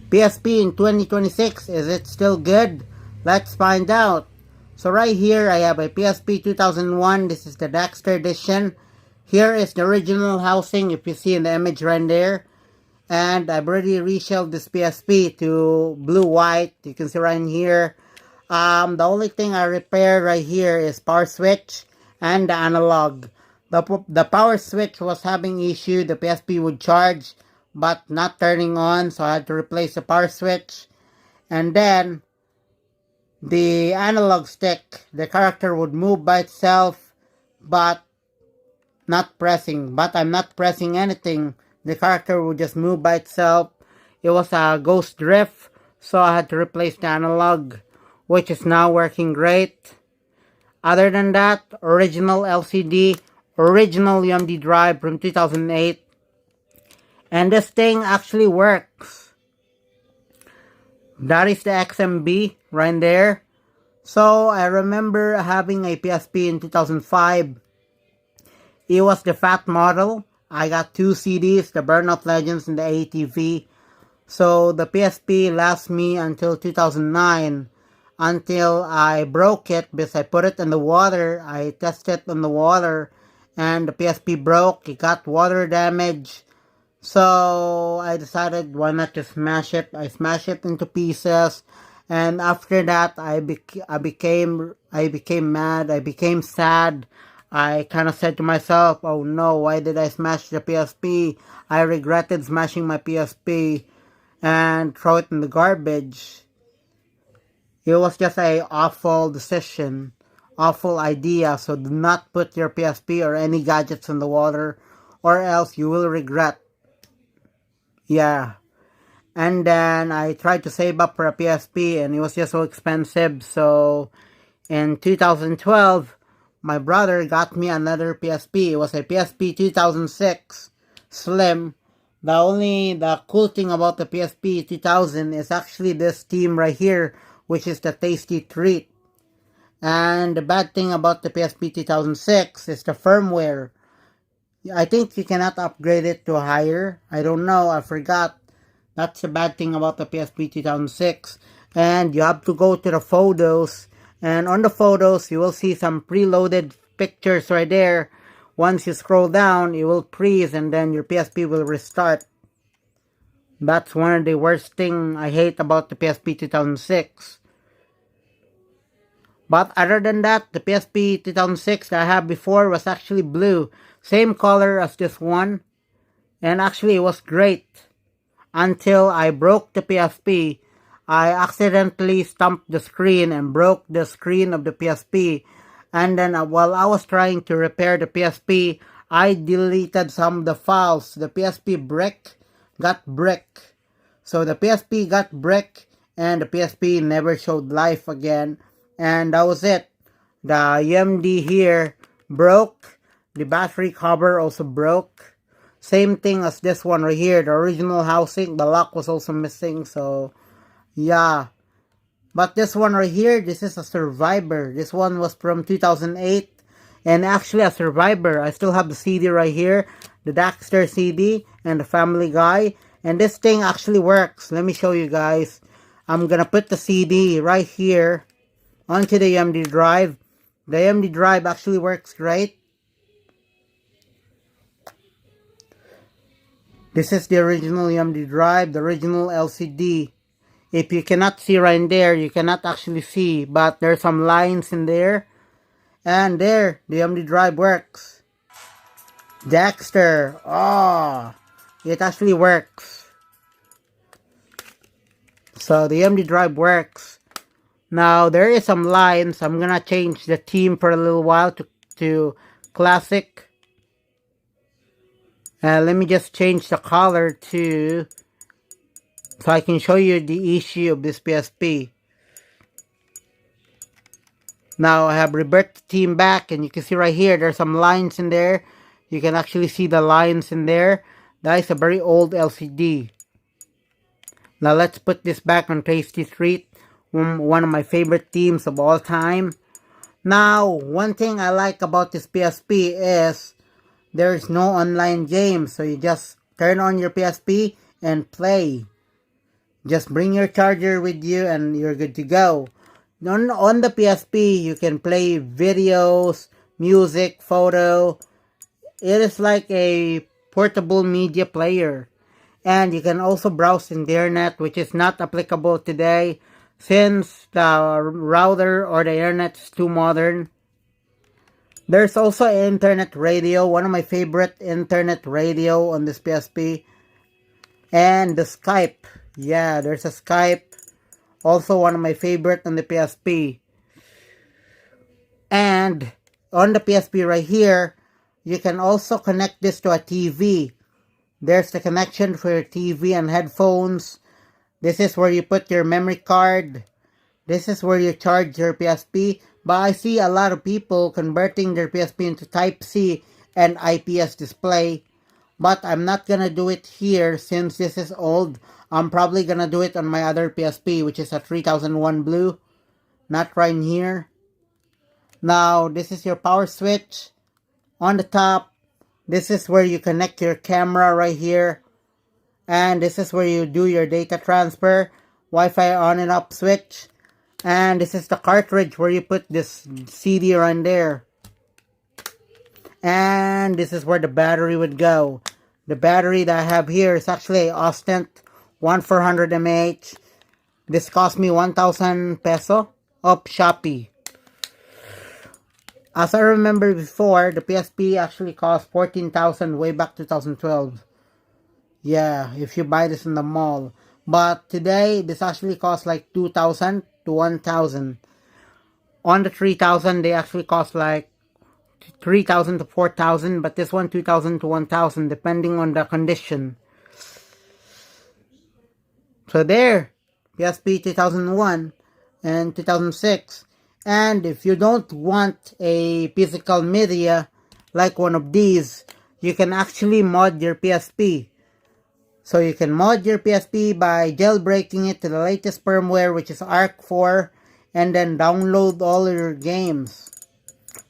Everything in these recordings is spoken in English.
PSP in 2026, is it still good? Let's find out. So right here I have a PSP 2001. This is the Daxter edition. Here is the original housing, if you see in the image right there. And I've already reshelled this PSP to blue-white. You can see right in here. The only thing I repaired right here is power switch and the analog. The power switch was having issue. The PSP would charge but not turning on, so I had to replace the power switch. And then the analog stick, the character would move by itself but not pressing. But I'm not pressing anything. The character would just move by itself. It was a ghost drift, so I had to replace the analog, which is now working great. Other than that, original LCD, original UMD drive from 2008. And this thing actually works. That is the XMB right there. So I remember having a PSP in 2005. It was the fat model. I got 2 CDs, the Burnout Legends and the ATV. So the PSP lasts me until 2009. Until I broke it because I put it in the water. I tested it in the water and the PSP broke. It got water damage. So I decided why not just smash it. I smashed it into pieces. And after that I became mad. I became sad. I kind of said to myself, oh no, why did I smash the PSP? I regretted smashing my PSP and throw it in the garbage. It was just a awful decision, awful idea. So do not put your PSP or any gadgets in the water or else you will regret. Yeah. And then I tried to save up for a PSP and it was just so expensive. So in 2012, my brother got me another PSP. It was a PSP 2006 Slim. The cool thing about the PSP 2000 is actually this team right here, which is the Tasty Treat. And the bad thing about the PSP 2006 is the firmware. I think you cannot upgrade it to higher. I don't know, I forgot. That's the bad thing about the PSP 2006. And you have to go to the photos. And on the photos, you will see some preloaded pictures right there. Once you scroll down, it will freeze and then your PSP will restart. That's one of the worst things I hate about the PSP 2006. But other than that, the PSP 2006 that I had before was actually blue. Same color as this one. And actually it was great. Until I broke the PSP. I accidentally stumped the screen and broke the screen of the PSP. And then while I was trying to repair the PSP, I deleted some of the files. The PSP got brick. So the PSP got brick and the PSP never showed life again. And that was it. The UMD here broke. The battery cover also broke. Same thing as this one right here. The original housing, the lock was also missing. So yeah. But this one right here, this is a Survivor. This one was from 2008. And actually a Survivor. I still have the CD right here. The Daxter CD and the Family Guy. And this thing actually works. Let me show you guys. I'm gonna put the CD right here onto the UMD drive. The UMD drive actually works great. This is the original UMD drive, the original LCD. If you cannot see right in there, you cannot actually see, but there's some lines in there. And there, the UMD drive works. Daxter, it actually works. So the UMD drive works. Now there is some lines. I'm gonna change the theme for a little while to classic. Let me just change the color to so I can show you the issue of this PSP. Now I have revert the theme back and you can see right here there's some lines in there. You can actually see the lines in there. That is a very old LCD. Now let's put this back on Tasty Treat, one of my favorite themes of all time. Now one thing I like about this PSP is there is no online game, so you just turn on your PSP and play. Just bring your charger with you and you're good to go. On the PSP, you can play videos, music, photo. It is like a portable media player. And you can also browse in the internet, which is not applicable today since the router or the internet is too modern. There's also internet radio, one of my favorite internet radio on this PSP. And the Skype. Yeah, there's a Skype. Also one of my favorite on the PSP. And on the PSP right here, you can also connect this to a TV. There's the connection for your TV and headphones. This is where you put your memory card. This is where you charge your PSP. But I see a lot of people converting their PSP into Type-C and IPS display. But I'm not gonna do it here since this is old. I'm probably gonna do it on my other PSP, which is a 3001 Blue. Not right here. Now, this is your power switch. On the top, this is where you connect your camera right here. And this is where you do your data transfer. Wi-Fi on and off switch. And this is the cartridge where you put this CD right there. And this is where the battery would go. The battery that I have here is actually a Ostent 1400 mAh. This cost me 1,000 peso of Shopee. As I remember before, the PSP actually cost 14,000 way back 2012. Yeah, if you buy this in the mall. But today, this actually costs like 2,000 to 1,000. On the 3,000, they actually cost like 3,000 to 4,000, but this one 2,000 to 1,000 depending on the condition. So there, PSP 2001 and 2006. And if you don't want a physical media like one of these, you can actually mod your PSP. So you can mod your PSP by jailbreaking it to the latest firmware, which is ARC 4, and then download all your games.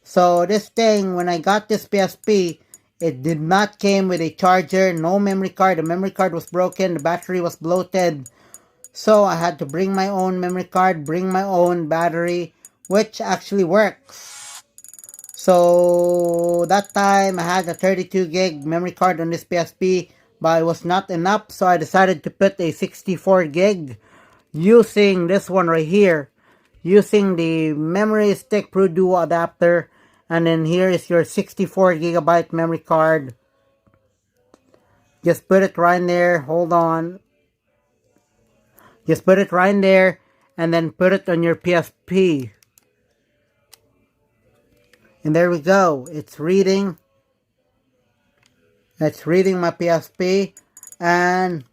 So this thing, when I got this PSP, it did not came with a charger, no memory card. The memory card was broken, the battery was bloated. So I had to bring my own memory card, bring my own battery, which actually works. So that time I had a 32 gig memory card on this PSP, but it was not enough, so I decided to put a 64 gig using this one right here, using the memory stick Pro Duo adapter. And then here is your 64 gigabyte memory card. Just put it right there. Hold on. Just put it right there and then put it on your PSP. And there we go. It's reading. It's reading my PSP. And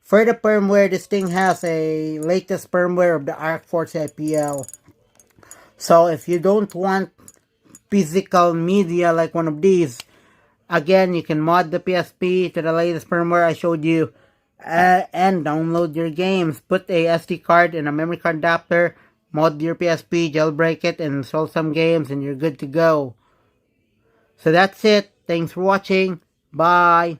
for the firmware, this thing has a latest firmware of the ARC 4 CIPL. So if you don't want physical media like one of these, again, you can mod the PSP to the latest firmware I showed you and download your games. Put a SD card and a memory card adapter, mod your PSP, jailbreak it, and install some games, and you're good to go. So that's it. Thanks for watching. Bye.